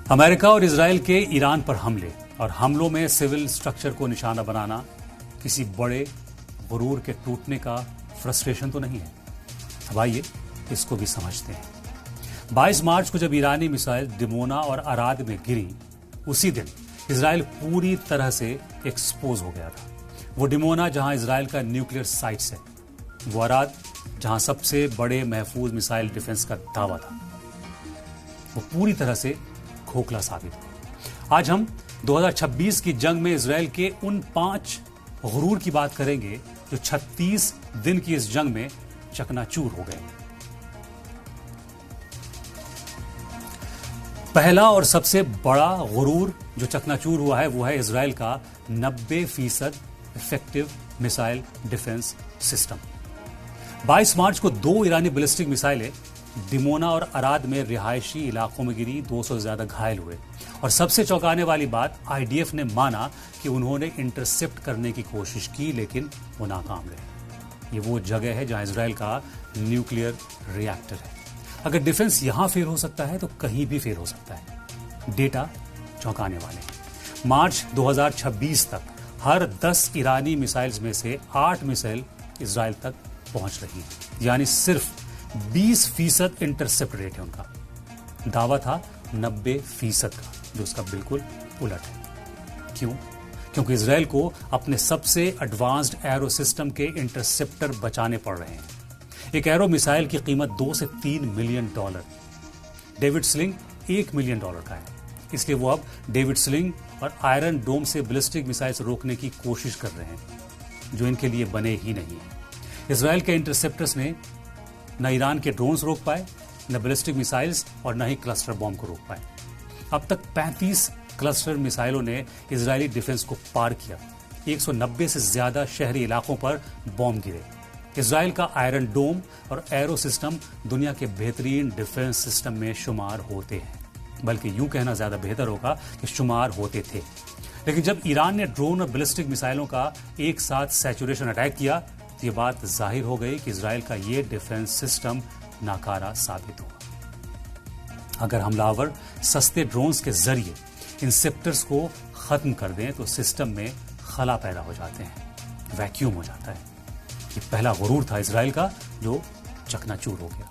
America और Israel के Iran पर हमले और हमलों में सिविल स्ट्रक्चर को निशाना बनाना किसी बड़े गुरूर के टूटने का फ्रस्ट्रेशन तो नहीं है। अब आइए इसको भी समझते हैं। 22 मार्च को जब ईरानी मिसाइल दिमोना और अराद में गिरी, उसी दिन इजराइल पूरी तरह से एक्सपोज हो गया था। वो डिमोना जहां इजराइल का न्यूक्लियर साइट्स है, वो अराद जहां सबसे बड़े महफूज मिसाइल डिफेंस का दावा था, वो पूरी तरह से खोखला साबित हुआ। आज हम 2026 की जंग में इजराइल के उन 5 गुरूर की बात करेंगे जो 36 दिन की इस जंग में चकनाचूर हो गए। पहला और सबसे बड़ा गुरूर जो चकनाचूर हुआ है वो है इजराइल का 90% इफेक्टिव मिसाइल डिफेंस सिस्टम। 22 मार्च को 2 ईरानी बैलिस्टिक मिसाइलें डिमोना और अराद में रिहायशी इलाकों में गिरी, 200 से ज्यादा घायल हुए। और सबसे चौंकाने वाली बात, आईडीएफ ने माना कि उन्होंने इंटरसेप्ट करने की कोशिश की, लेकिन वो नाकाम रहे। ये वो जगह है जहां इजराइल का न्यूक्लियर रिएक्टर है। अगर डिफेंस यहां फेल हो सकता है तो कहीं भी फेल हो सकता है। डेटा चौंकाने वाले हैं। मार्च 2026 तक हर 10 ईरानी मिसाइल्स में से 8 मिसाइल इजराइल तक पहुंच रही है, यानी सिर्फ 20% इंटरसेप्ट रेट है उनका। दावा था 90% का, जो उसका बिल्कुल उलट है। क्यों? क्योंकि इजराइल को अपने सबसे एडवांस्ड एरो सिस्टम के इंटरसेप्टर बचाने पड़ रहे हैं। एक एरो मिसाइल की कीमत $2 से $3 मिलियन, डेविड स्लिंग $1 मिलियन का है। इसलिए वो अब डेविड स्लिंग और आयरन डोम से बैलिस्टिक मिसाइल्स रोकने की कोशिश कर रहे हैं, जो इनके लिए बने ही नहीं है। इजराइल के इंटरसेप्टर्स ने न ईरान के ड्रोन्स रोक पाए, न बैलिस्टिक मिसाइल्स और न ही क्लस्टर बॉम्ब को रोक पाए। अब तक 35 क्लस्टर मिसाइलों ने इजरायली डिफेंस को पार किया। 190 से ज्यादा शहरी इलाकों पर बॉम्ब गिरे। इजराइल का आयरन डोम और एरो सिस्टम दुनिया के बेहतरीन डिफेंस सिस्टम में शुमार होते हैं, बल्कि यूं कहना ज्यादा बेहतर होगा कि शुमार होते थे। लेकिन जब ईरान ने ड्रोन और बैलिस्टिक मिसाइलों का एक साथ सैचुरेशन अटैक किया, तो ये बात जाहिर हो गई कि इजराइल का ये डिफेंस सिस्टम नाकारा साबित हुआ। अगर हमलावर सस्ते ड्रोन्स के जरिए इन सेप्टर्स को खत्म कर दें तो सिस्टम में खला पैदा हो जाते हैं, वैक्यूम हो जाता है। ये पहला गुरूर था इजराइल का जो चकनाचूर हो गया।